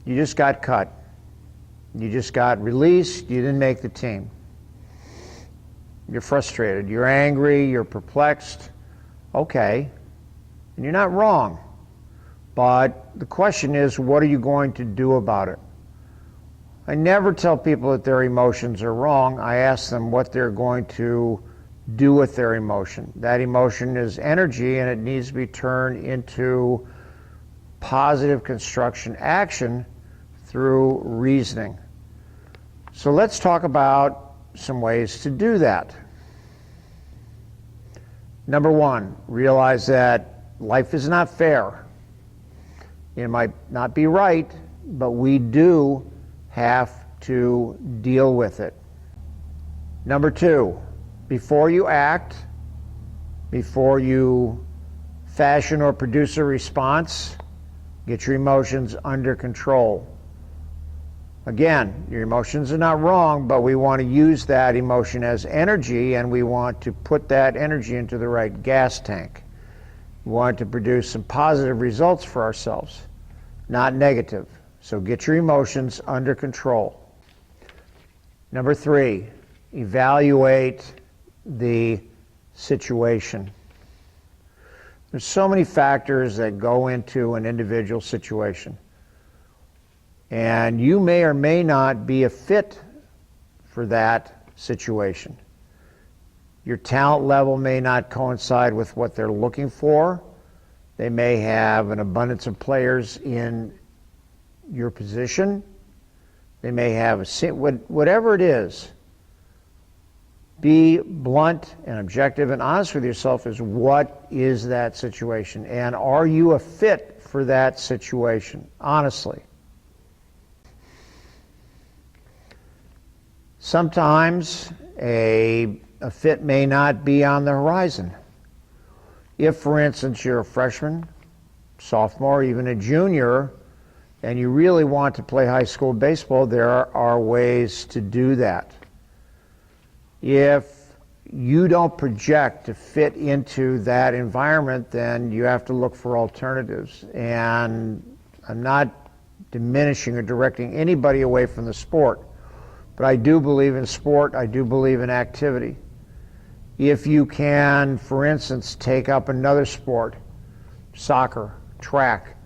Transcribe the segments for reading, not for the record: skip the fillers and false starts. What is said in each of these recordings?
You just got cut. You just got released. You didn't make the team. You're frustrated. You're angry. You're perplexed. Okay. And you're not wrong. But the question is, what are you going to do about it? I never tell people that their emotions are wrong. I ask them what they're going to do with their emotion. That emotion is energy, and it needs to be turned into positive construction action through reasoning. So let's talk about some ways to do that. Number one, realize that life is not fair. It might not be right, but we do have to deal with it. Number two, before you act, before you fashion or produce a response, get your emotions under control. Again, your emotions are not wrong, but we want to use that emotion as energy, and we want to put that energy into the right gas tank. We want to produce some positive results for ourselves, not negative. So get your emotions under control. Number three, evaluate the situation. There's so many factors that go into an individual situation. And you may or may not be a fit for that situation. Your talent level may not coincide with what they're looking for. They may have an abundance of players in your position. They may have whatever it is. Be blunt and objective and honest with yourself as what is that situation, and are you a fit for that situation, honestly. Sometimes a fit may not be on the horizon. If, for instance, you're a freshman, sophomore, even a junior, and you really want to play high school baseball, there are ways to do that. If you don't project to fit into that environment, then you have to look for alternatives. And I'm not diminishing or directing anybody away from the sport, but I do believe in sport. I do believe in activity. If you can, for instance, take up another sport, soccer, track,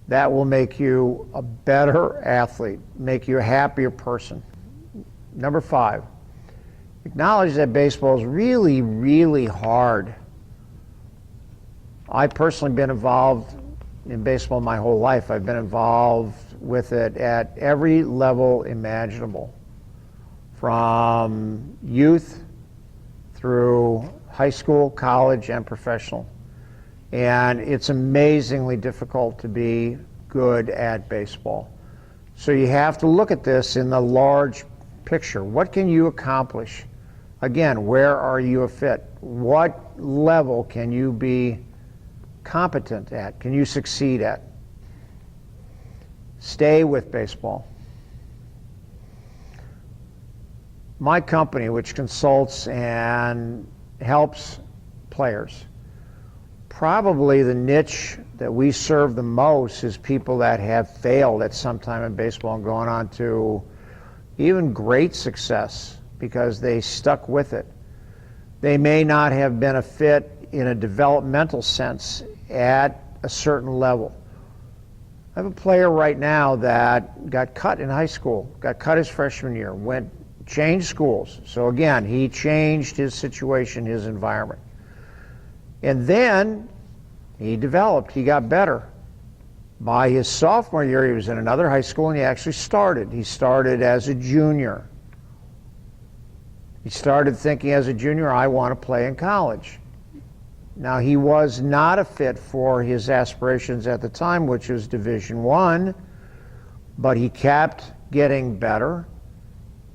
that will make you a better athlete, make you a happier person. Number five, acknowledge that baseball is really, really hard. I've personally been involved in baseball my whole life. I've been involved with it at every level imaginable, from youth through high school, college, and professional. And it's amazingly difficult to be good at baseball. So you have to look at this in the large picture. What can you accomplish? Again, where are you a fit? What level can you be competent at? Can you succeed at? Stay with baseball. My company, which consults and helps players, probably the niche that we serve the most is people that have failed at some time in baseball and gone on to even great success because they stuck with it. They may not have been a fit in a developmental sense at a certain level. I have a player right now that got cut in high school, got cut his freshman year, changed schools. So again, he changed his situation, his environment. And then he developed, he got better. By his sophomore year, he was in another high school and he actually started. He started as a junior. He started thinking as a junior, I want to play in college. Now, he was not a fit for his aspirations at the time, which was Division I, but he kept getting better.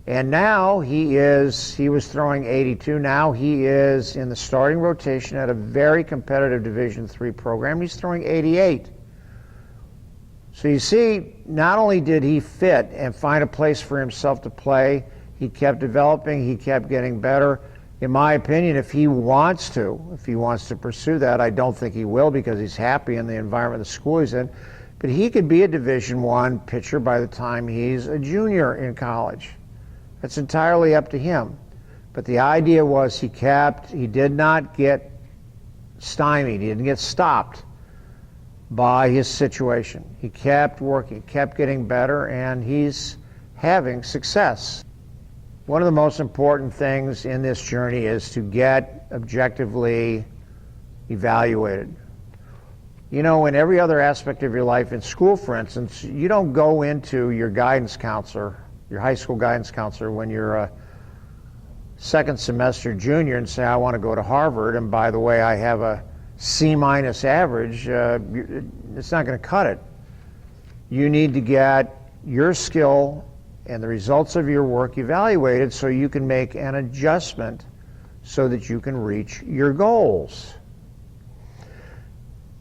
And now he was throwing 82. Now he is in the starting rotation at a very competitive Division III program. He's throwing 88. So you see, not only did he fit and find a place for himself to play, he kept developing, he kept getting better. In my opinion, if he wants to pursue that, I don't think he will because he's happy in the environment the school he's in. But he could be a Division I pitcher by the time he's a junior in college. That's entirely up to him. But the idea was he did not get stymied, he didn't get stopped by his situation. He kept working, kept getting better, and he's having success. One of the most important things in this journey is to get objectively evaluated. You know, in every other aspect of your life, in school, for instance, you don't go into your guidance counselor, your high school guidance counselor, when you're a second semester junior and say, I want to go to Harvard, and by the way, I have a C- average. It's not going to cut it. You need to get your skill and the results of your work evaluated so you can make an adjustment so that you can reach your goals.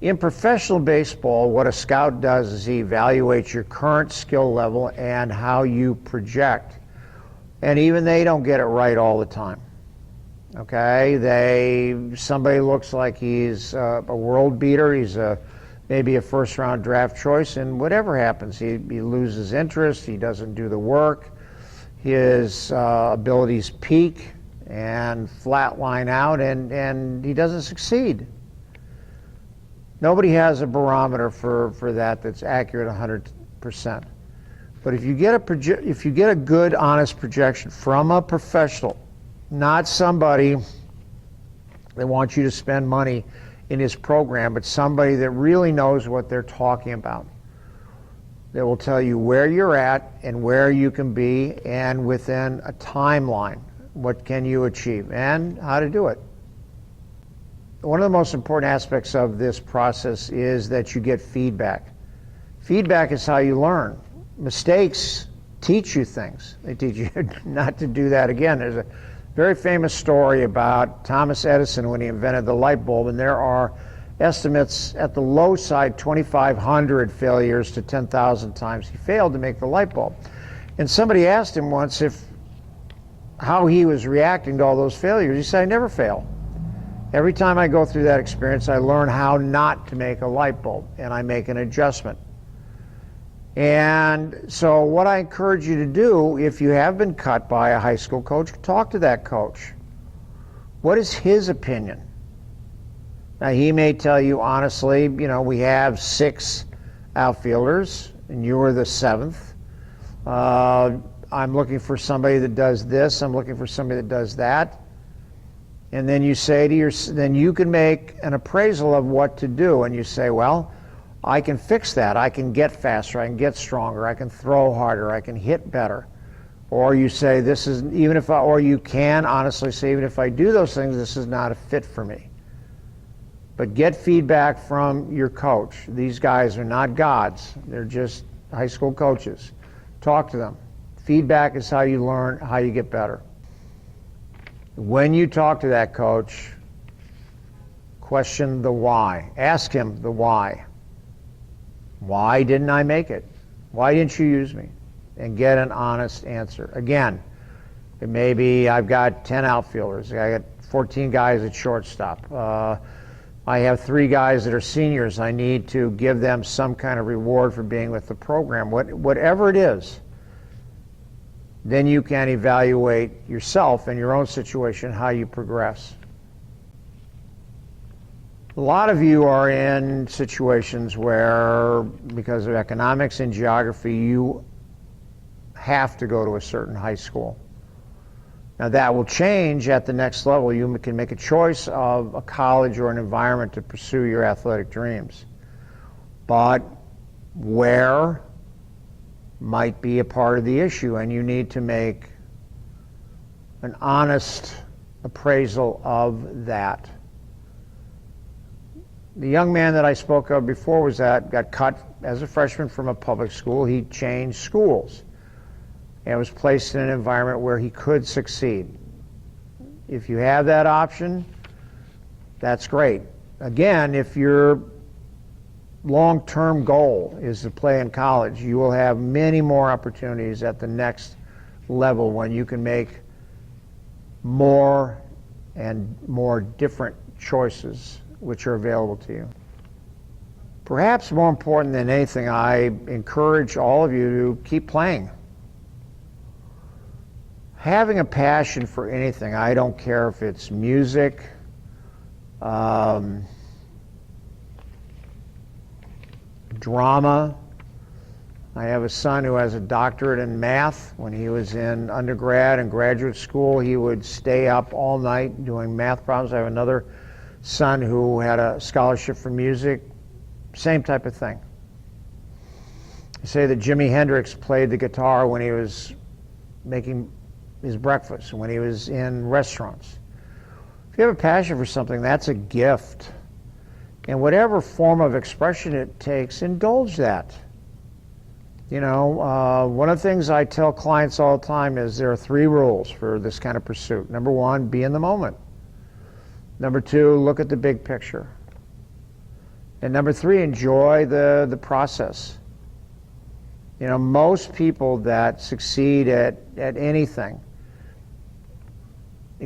In professional baseball, what a scout does is he evaluates your current skill level and how you project. And even they don't get it right all the time. Okay, somebody looks like he's a world beater, he's maybe a first-round draft choice, and whatever happens, he loses interest, he doesn't do the work, his abilities peak and flatline out, and he doesn't succeed. Nobody has a barometer for that that's accurate 100%. But if you get a good, honest projection from a professional, not somebody that wants you to spend money in his program, but somebody that really knows what they're talking about, that will tell you where you're at and where you can be, and within a timeline, what can you achieve and how to do it. One of the most important aspects of this process is that you get feedback. Feedback is how you learn. Mistakes teach you things. They teach you not to do that again. There's a very famous story about Thomas Edison when he invented the light bulb, and there are estimates at the low side, 2,500 failures to 10,000 times he failed to make the light bulb. And somebody asked him once how he was reacting to all those failures. He said, I never fail. Every time I go through that experience, I learn how not to make a light bulb, and I make an adjustment. And so what I encourage you to do, if you have been cut by a high school coach, talk to that coach. What is his opinion? Now, he may tell you honestly, you know, we have 6 outfielders, and you were the 7th. I'm looking for somebody that does this. I'm looking for somebody that does that. And then you say then you can make an appraisal of what to do, and you say, well, I can fix that. I can get faster. I can get stronger. I can throw harder. I can hit better. Or you say, or you can honestly say, even if I do those things, this is not a fit for me. But get feedback from your coach. These guys are not gods. They're just high school coaches. Talk to them. Feedback is how you learn, how you get better. When you talk to that coach, question the why. Ask him the why. Why didn't I make it? Why didn't you use me? And get an honest answer. Again, it may be I've got 10 outfielders. I got 14 guys at shortstop. I have 3 guys that are seniors. I need to give them some kind of reward for being with the program. Whatever it is, then you can evaluate yourself and your own situation, how you progress. A lot of you are in situations where, because of economics and geography, you have to go to a certain high school. Now that will change at the next level. You can make a choice of a college or an environment to pursue your athletic dreams. But where might be a part of the issue, and you need to make an honest appraisal of that. The young man that I spoke of before got cut as a freshman from a public school. He changed schools and was placed in an environment where he could succeed. If you have that option, that's great. Again, if your long-term goal is to play in college, you will have many more opportunities at the next level when you can make more and more different choices which are available to you. perhaps more important than anything, I encourage all of you to keep playing. Having a passion for anything, I don't care if it's music, drama. I have a son who has a doctorate in math. When he was in undergrad and graduate school, he would stay up all night doing math problems. I have another son who had a scholarship for music. Same type of thing. I say that Jimi Hendrix played the guitar when he was making his breakfast, when he was in restaurants. If you have a passion for something, that's a gift. And whatever form of expression it takes, indulge that. You know, one of the things I tell clients all the time is there are 3 rules for this kind of pursuit. Number 1, be in the moment. Number 2, look at the big picture. And number 3, enjoy the process. You know, most people that succeed at anything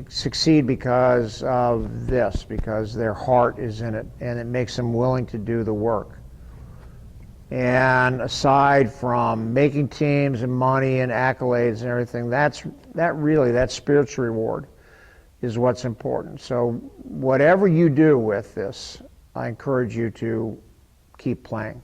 succeed because of this, because their heart is in it, and it makes them willing to do the work. And aside from making teams and money and accolades and everything, that spiritual reward is what's important. So whatever you do with this, I encourage you to keep playing.